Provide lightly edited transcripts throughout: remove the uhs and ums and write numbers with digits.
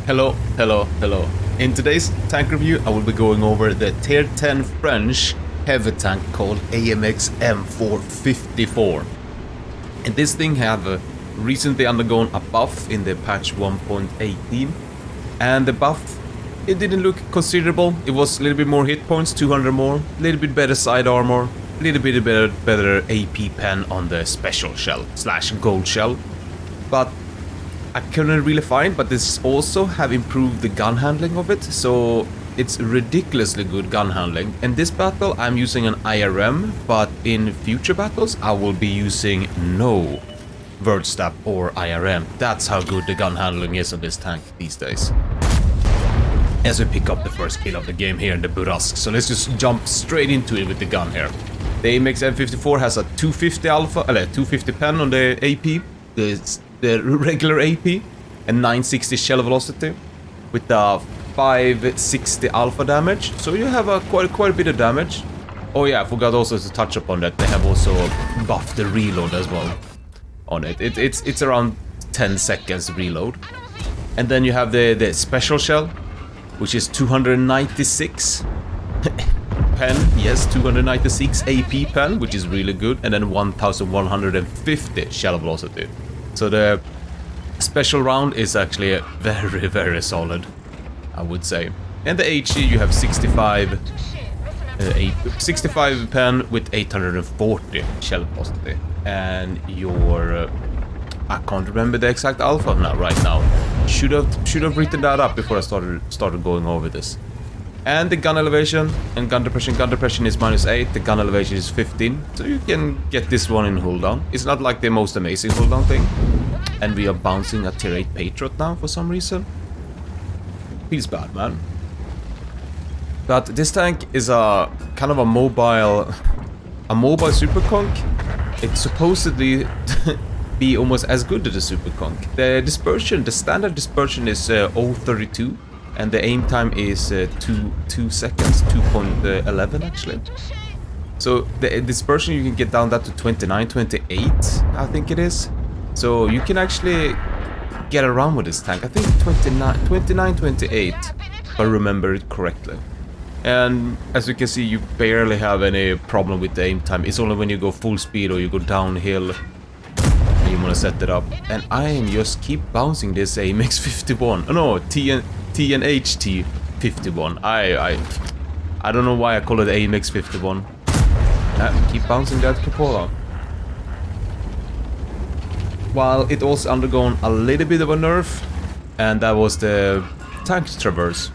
Hello, hello, hello. In today's tank review, I will be going over the Tier 10 French heavy tank called AMX M454. And this thing have recently undergone a buff in the patch 1.18. And the buff, it didn't look considerable. It was a little bit more hit points, 200 more, a little bit better side armor, a little bit better AP pen on the special shell / gold shell. But I couldn't really find, but this also have improved the gun handling of it, so it's ridiculously good gun handling. In this battle I'm using an IRM, but in future battles I will be using no Verdstab or IRM. That's how good the gun handling is on this tank these days. As we pick up the first kill of the game here in the Burask, so let's just jump straight into it with the gun here. The AMX M54 has a 250 alpha, 250 pen on the AP, the regular AP, and 960 shell velocity with the 560 alpha damage, so you have quite a bit of damage. Oh yeah, I forgot also to touch upon that they have also buffed the reload as well on it. It's around 10 seconds reload. And then you have the special shell, which is 296 pen, yes, 296 AP pen, which is really good, and then 1150 shell velocity. So the special round is actually very solid, I would say. And the HE, you have 65 pen with 840 shell velocity. And your I can't remember the exact alpha right now. Should have written that up before I started going over this. And the gun elevation and gun depression is -8, the gun elevation is 15, so you can get this one in hold down. It's not like the most amazing hold down thing. And we are bouncing a tier 8 Patriot now for some reason. Feels bad, man. But this tank is a kind of a mobile super conk. It's supposedly be almost as good as the super conk. The dispersion, the standard dispersion is 0.32. And the aim time is 2 seconds, 2.11 actually. So the dispersion you can get down that to 29, 28, I think it is. So you can actually get around with this tank. I think 29, 28, if I remember it correctly. And as you can see, you barely have any problem with the aim time. It's only when you go full speed or you go downhill and you want to set it up. And I am just keep bouncing this AMX 51. Oh no, TNHT 51. I don't know why I call it AMX 51. Keep bouncing that cupola. While it also undergone a little bit of a nerf, and that was the tank traverse.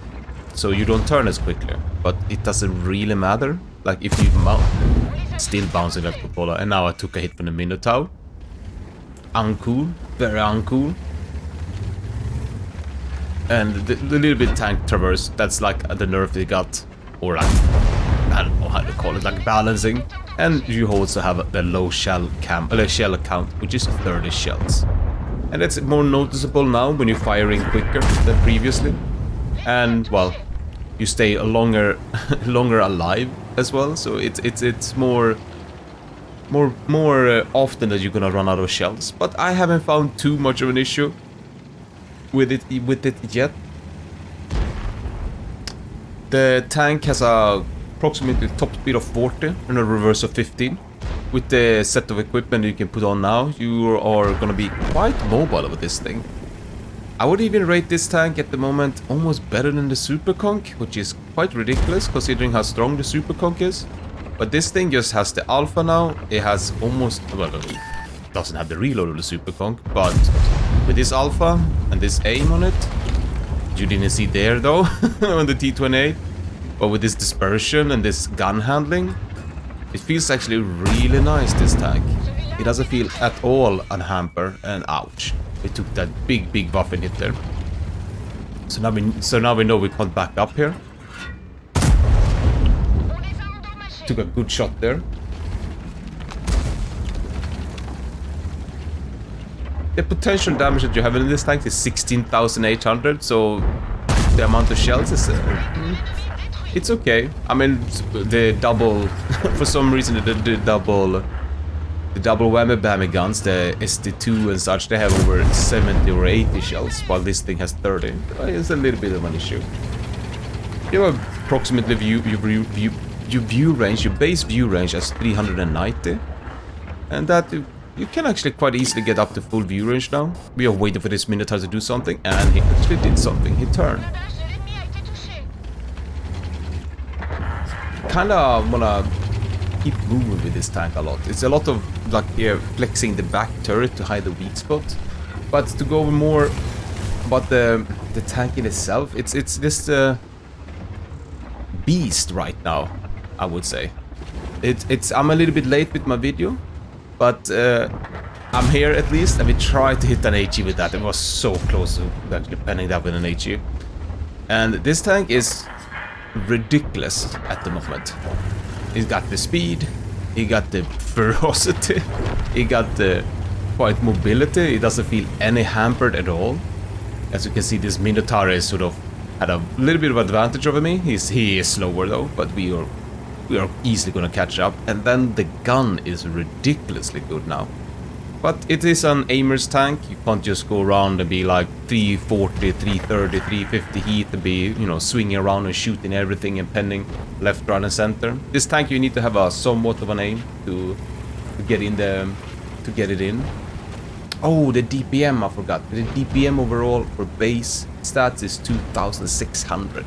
So you don't turn as quickly, but it doesn't really matter. Like if you mount, still bouncing that cupola. And now I took a hit from the Minotaur. Uncool, very uncool. And the little bit tank traverse, that's like the nerf they got, or like, I don't know how to call it, like balancing. And you also have the low shell count, which is 30 shells. And it's more noticeable now when you're firing quicker than previously. And well, you stay longer alive as well. So it's more often that you're gonna run out of shells. But I haven't found too much of an issue with it yet. The tank has a approximately top speed of 40 and a reverse of 15. With the set of equipment you can put on now, you are gonna be quite mobile with this thing. I would even rate this tank at the moment almost better than the Super Conk, which is quite ridiculous considering how strong the Super Conk is. But this thing just has the alpha now. It has almost, well, it doesn't have the reload of the Super Conk, but with this alpha and this aim on it, you didn't see there though on the T28, but with this dispersion and this gun handling, it feels actually really nice, this tank. It doesn't feel at all a hamper, and ouch, it took that big buff and hit there. So now we know we can't back up here. Took a good shot there. The potential damage that you have in this tank is 16,800, so the amount of shells is it's okay. I mean, the double for some reason the double The double whammy bammy guns, the SD2 and such, they have over 70 or 80 shells, while this thing has 30. It's a little bit of an issue. You have approximately your view range, your base view range as 390, and that you can actually quite easily get up to full view range now. We are waiting for this Minotaur to do something, and he actually did something. He turned. Kinda wanna keep moving with this tank a lot. It's a lot of like flexing the back turret to hide the weak spot, but to go over more about the tank in itself, it's just a beast right now, I would say. I'm a little bit late with my video, but I'm here at least, and we tried to hit an HE with that. It was so close to actually penning that with an HE. And this tank is ridiculous at the moment. He's got the speed, he got the ferocity, he got the quite mobility. He doesn't feel any hampered at all. As you can see, this Minotaur is sort of had a little bit of advantage over me. He is slower though, but we are easily gonna catch up. And then the gun is ridiculously good now. But it is an aimer's tank. You can't just go around and be like 340, 330, 350 heat and be, you know, swinging around and shooting everything and penning left, right, and center. This tank, you need to have a somewhat of an aim to get in to get it in. Oh, the DPM, I forgot. The DPM overall for base stats is 2,600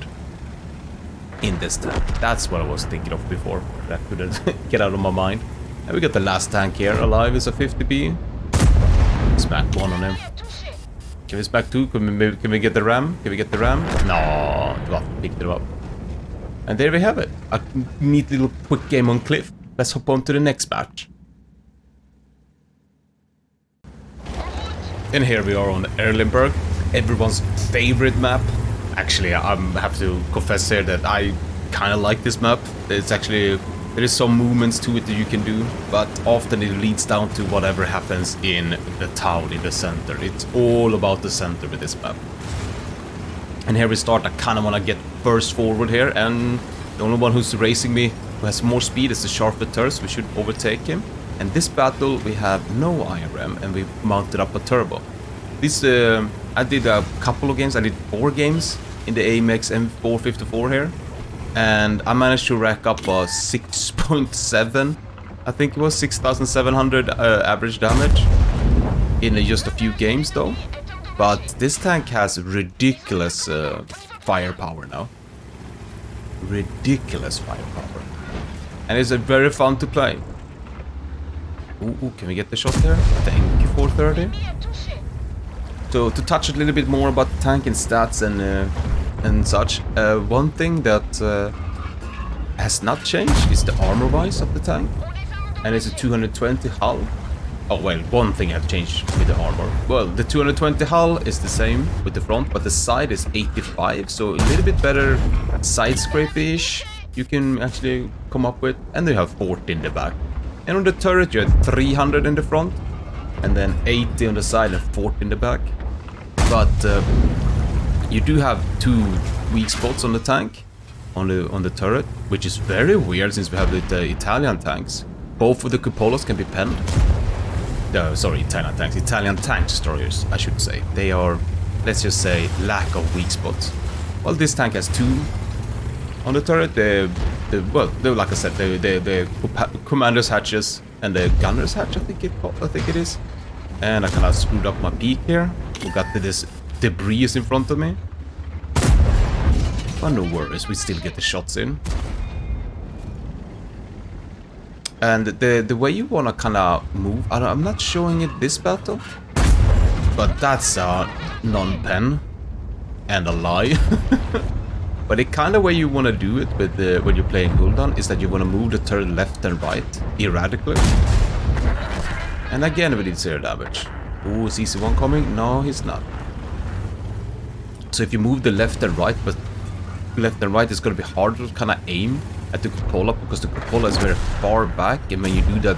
in this tank. That's what I was thinking of before. That couldn't get out of my mind. And we got the last tank here alive. Is a 50B. Smack one on him. Can we smack two? Can we get the ram? Can we get the ram? No, well, picked it up. And there we have it. A neat little quick game on Cliff. Let's hop on to the next match. And here we are on Erlenberg, everyone's favorite map. Actually, I have to confess here that I kind of like this map. It's actually, there is some movements to it that you can do, but often it leads down to whatever happens in the town, in the center. It's all about the center with this map. And here we start. I kind of want to get first forward here, and the only one who's racing me, who has more speed, is the Sharpfoot Turret. We should overtake him. And this battle, we have no IRM, and we mounted up a turbo. This, I did a couple of games. I did 4 games in the AMX M454 here. And I managed to rack up a 6.7, I think it was 6,700 average damage in just a few games though. But this tank has ridiculous firepower now. Ridiculous firepower. And it's very fun to play. Ooh, can we get the shot there? Thank you, 430. So to touch a little bit more about the tank and stats and such, one thing that has not changed is the armor wise of the tank, and it's a 220 hull. Oh well, one thing has changed with the armor. Well, the 220 hull is the same with the front, but the side is 85, so a little bit better side scrape-ish you can actually come up with, and they have 40 in the back. And on the turret you have 300 in the front, and then 80 on the side and 40 in the back. But you do have 2 weak spots on the tank, on the turret, which is very weird since we have the Italian tanks. Both of the cupolas can be penned. Sorry, Italian tanks. Italian tank destroyers, I should say. They are, let's just say, lack of weak spots. Well, this tank has 2 on the turret. Like I said, the commander's hatches and the gunner's hatch, I think it is. And I kind of screwed up my peak here. We got this debris in front of me. But no worries, we still get the shots in. And the way you want to kind of move, I'm not showing it this battle, but that's a non-pen and a lie. But the kind of way you want to do it with when you're playing Gul'dan is that you want to move the turret left and right erratically. And again, we did 0 damage. Oh, is EC1 coming? No, he's not. So if you move the left and right, but left and right is going to be harder to kind of aim at the cupola, because the cupola is very far back, and when you do that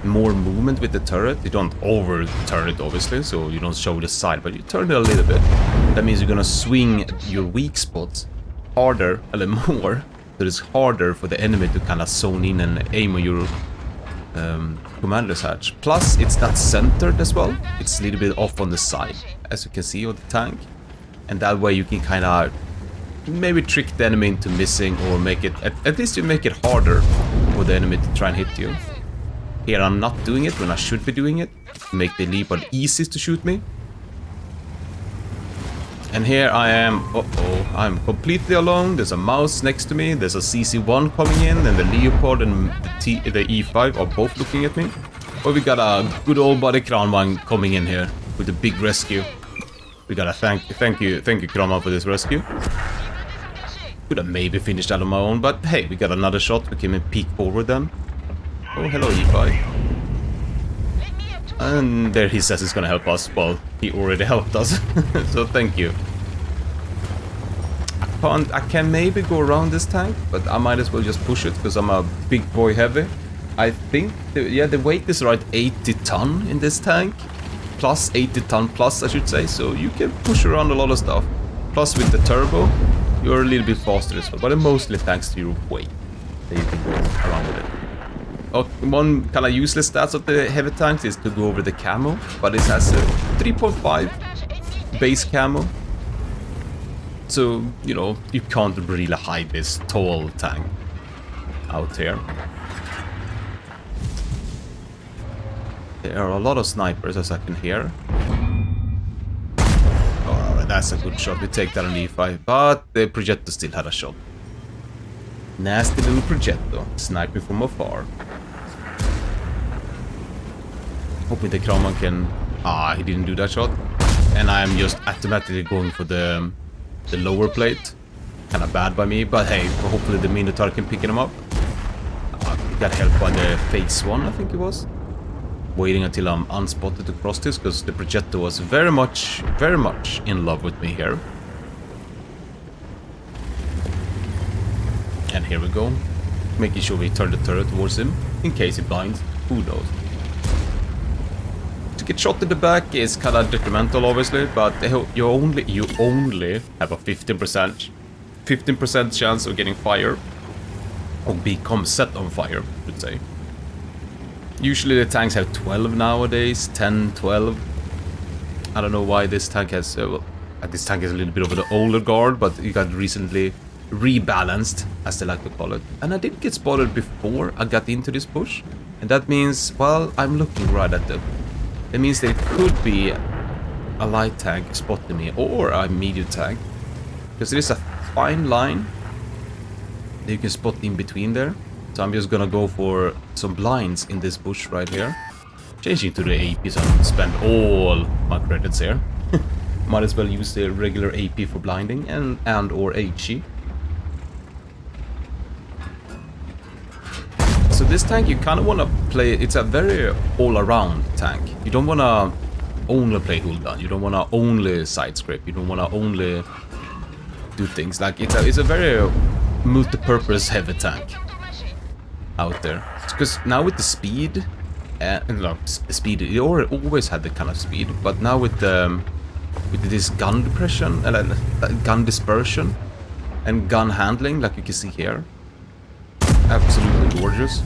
more movement with the turret, you don't over turn it obviously, so you don't show the side, but you turn it a little bit. That means you're going to swing your weak spots harder, a little more, so it's harder for the enemy to kind of zone in and aim on your commander's hatch. Plus, it's not centered as well. It's a little bit off on the side, as you can see on the tank. And that way you can kind of maybe trick the enemy into missing, or make it, at least you make it harder for the enemy to try and hit you. Here I'm not doing it when I should be doing it. Make the leopard easy to shoot me. And here I am, I'm completely alone. There's a mouse next to me, there's a CC1 coming in, and the Leopard and the E5 are both looking at me. But we got a good old buddy Kranman coming in here with a big rescue. We gotta thank you Kranman for this rescue. Could have maybe finished that on my own, but hey, we got another shot. We came and peek forward then. Oh, hello E5. And there he says he's gonna help us. Well, he already helped us, so thank you. I can maybe go around this tank, but I might as well just push it because I'm a big boy heavy. I think, the weight is around 80 ton in this tank. Plus 80 ton plus, I should say, so you can push around a lot of stuff. Plus with the turbo, you're a little bit faster as well, but mostly thanks to your weight that you can go around with it. One kind of useless stats of the heavy tanks is to go over the camo, but it has a 3.5 base camo. So, you know, you can't really hide this tall tank out here. There are a lot of snipers, as I can hear. Oh, that's a good shot. We take that on E5, but the Progetto still had a shot. Nasty little Progetto, sniping from afar. Hoping the Kranman can... Ah, he didn't do that shot. And I'm just automatically going for the lower plate. Kind of bad by me, but hey, hopefully the Minotaur can pick him up. He got help by the phase 1, I think it was. Waiting until I'm unspotted to cross this, because the Progetto was very much in love with me here. And here we go. Making sure we turn the turret towards him, in case he blinds. Who knows? To get shot in the back is kind of detrimental, obviously, but you only have a 15% chance of getting fire, or become set on fire, I should say. Usually the tanks have 12 nowadays, 10, 12. I don't know why this tank has... well, this tank is a little bit of the older guard, but it got recently rebalanced, as they like to call it. And I did get spotted before I got into this push. And that means, well, I'm looking right at them. It means there could be a light tank spotting me, or a medium tank. Because there is a fine line that you can spot in between there. So I'm just gonna go for some blinds in this bush right here. Changing to the AP so I don't spend all my credits here. Might as well use the regular AP for blinding and or HE. So this tank you kind of want to play, it's a very all-around tank. You don't want to only play hold down, you don't want to only side scrape, you don't want to only do things like it's a very multi-purpose heavy tank out there. Because now with the speed, speed, it always had the kind of speed, but now with this gun depression, gun dispersion, and gun handling, like you can see here, absolutely gorgeous.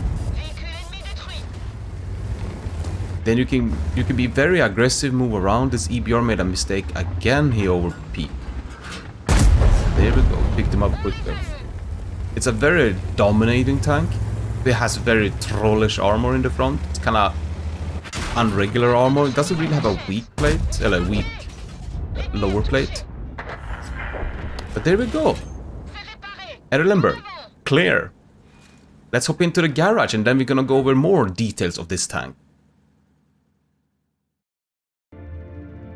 Then you can be very aggressive, move around. This EBR made a mistake again. He overpeaked. There we go. Picked him up quickly. It's a very dominating tank. It has very trollish armor in the front. It's kind of unregular armor. It doesn't really have a weak plate, a weak lower plate. But there we go. And remember, clear. Let's hop into the garage and then we're gonna go over more details of this tank.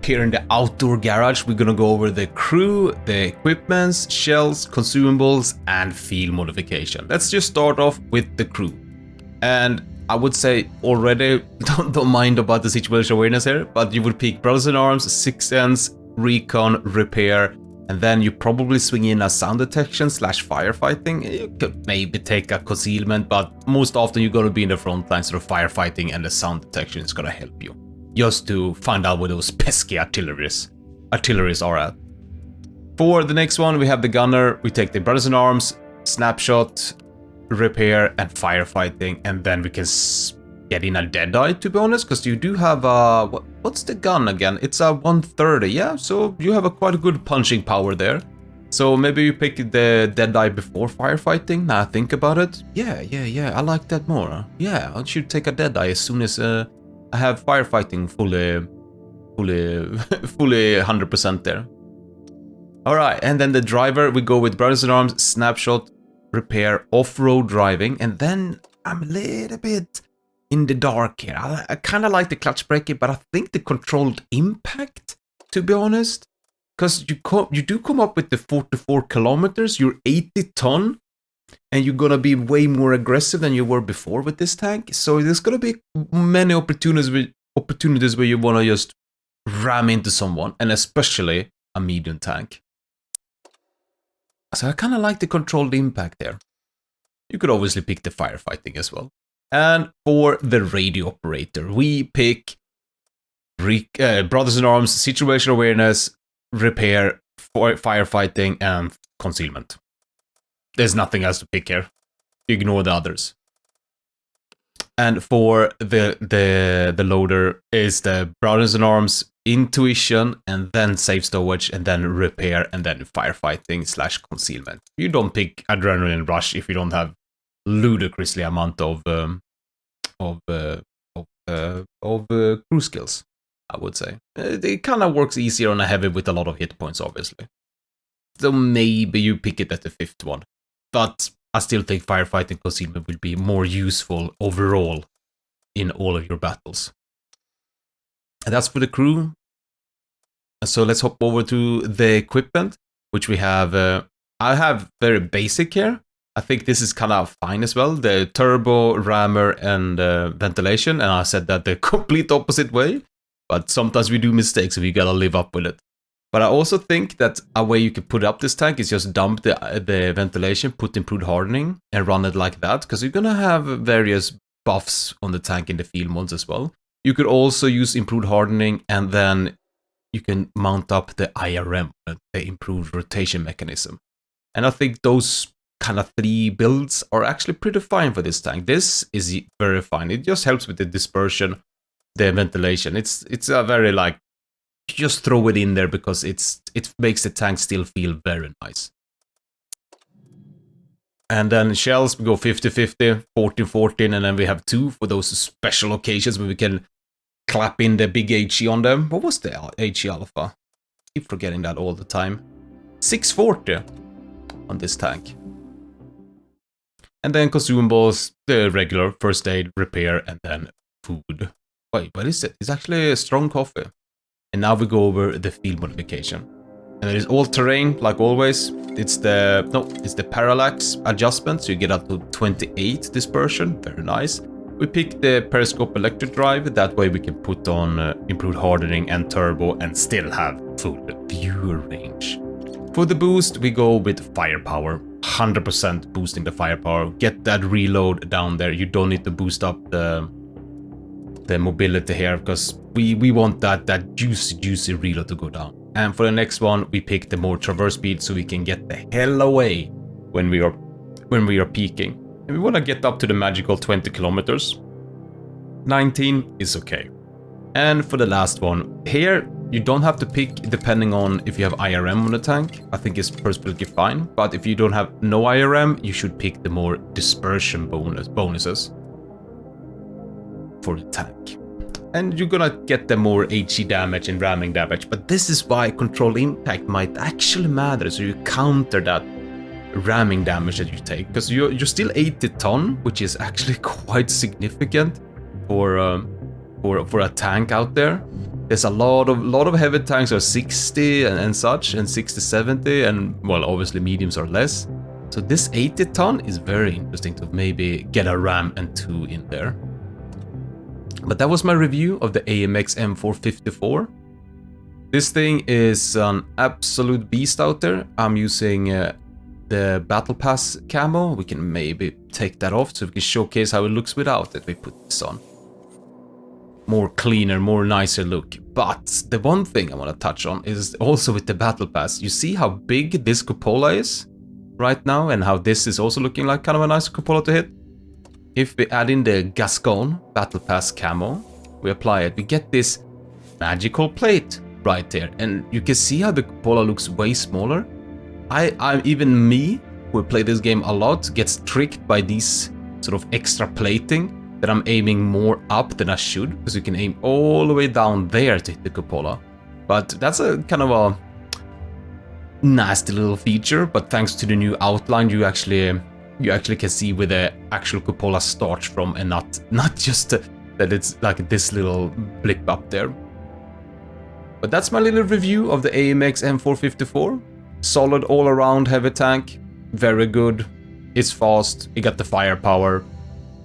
Here in the outdoor garage, we're gonna go over the crew, the equipments, shells, consumables, and field modification. Let's just start off with the crew. And I would say already, don't mind about the situation awareness here, but you would pick Brothers in Arms, 6th Sense, Recon, Repair, and then you probably swing in a sound detection / firefighting. You could maybe take a concealment, but most often you're gonna be in the front line, so the firefighting and the sound detection is gonna help you. Just to find out where those pesky artilleries are at. For the next one, we have the gunner. We take the Brothers in Arms, snapshot, repair, and firefighting, and then we can getting a Deadeye, to be honest, because you do have what's the gun again? It's a 130, yeah, so you have a quite a good punching power there. So maybe you pick the Deadeye before firefighting. Now I think about it. Yeah, I like that more. Yeah, I should take a Deadeye as soon as I have firefighting fully 100% there. Alright, and then the driver, we go with Brothers in Arms, Snapshot, Repair, Off-Road Driving, and then I'm a little bit in the dark here. I kind of like the clutch braking, but I think the controlled impact, to be honest, because you do come up with the 44 kilometers, you're 80 ton, and you're gonna be way more aggressive than you were before with this tank. So there's gonna be many opportunities where you wanna just ram into someone, and especially a medium tank. So I kind of like the controlled impact there. You could obviously pick the firefighting as well. And for the radio operator, we pick Brothers in Arms, Situation Awareness, Repair, Firefighting, and Concealment. There's nothing else to pick here. Ignore the others. And for the loader is the Brothers in Arms, Intuition, and then Safe Stowage, and then Repair, and then Firefighting / Concealment. You don't pick Adrenaline Rush if you don't have ludicrously amount of crew skills, I would say. It kind of works easier on a heavy with a lot of hit points, obviously. So maybe you pick it at the 5th one. But I still think Firefighting Concealment will be more useful overall in all of your battles. And that's for the crew. So let's hop over to the equipment, which we have. I have very basic here. I think this is kind of fine as well. The turbo, rammer, and ventilation. And I said that the complete opposite way. But sometimes we do mistakes, so we gotta live up with it. But I also think that a way you could put up this tank is just dump the ventilation, put improved hardening, and run it like that. Because you're gonna have various buffs on the tank in the field mods as well. You could also use improved hardening, and then you can mount up the IRM, the improved rotation mechanism. And I think those kind of 3 builds are actually pretty fine for this tank. This is very fine. It just helps with the dispersion, the ventilation. It's a very like, just throw it in there because it makes the tank still feel very nice. And then shells, we go 50-50, 14-14, and then we have 2 for those special occasions where we can clap in the big HE on them. What was the HE alpha? Keep forgetting that all the time. 640 on this tank. And then consumables, the regular first aid, repair, and then food. Wait, what is it? It's actually a strong coffee. And now we go over the field modification. And it is all terrain, like always. It's the parallax adjustment, so you get up to 28 dispersion. Very nice. We pick the periscope electric drive. That way we can put on improved hardening and turbo and still have full viewer range. For the boost, we go with firepower. 100% boosting the firepower. Get that reload down there. You don't need to boost up the mobility here because we want that juicy reload to go down. And for the next one, we pick the more traverse speed so we can get the hell away when we are peaking. And we want to get up to the magical 20 kilometers. 19 is okay. And for the last one, here you don't have to pick depending on if you have IRM on the tank. I think it's perfectly fine. But if you don't have no IRM, you should pick the more dispersion bonuses for the tank. And you're gonna get the more HE damage and ramming damage, but this is why control impact might actually matter, so you counter that ramming damage that you take, because you're still 80 ton, which is actually quite significant for a tank out there. There's a lot of heavy tanks are 60 and such, and 60-70, and well, obviously mediums are less. So this 80 ton is very interesting to maybe get a ram and 2 in there. But that was my review of the AMX M454. This thing is an absolute beast out there. I'm using the Battle Pass camo. We can maybe take that off so we can showcase how it looks without it. We put this on. More cleaner, more nicer look. But the one thing I want to touch on is also with the Battle Pass. You see how big this cupola is right now and how this is also looking like kind of a nice cupola to hit? if we add in the Gascon Battle Pass camo, we apply it, we get this magical plate right there. And you can see how the cupola looks way smaller. I'm even me, who play this game a lot, gets tricked by these sort of extra plating that I'm aiming more up than I should, because you can aim all the way down there to hit the cupola. But that's a kind of a nasty little feature, but thanks to the new outline, you actually can see where the actual cupola starts from, and not just that it's like this little blip up there. But that's my little review of the AMX M454. Solid all-around heavy tank, very good. It's fast, it got the firepower.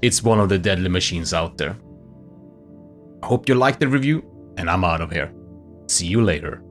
It's one of the deadly machines out there. I hope you liked the review, and I'm out of here. See you later.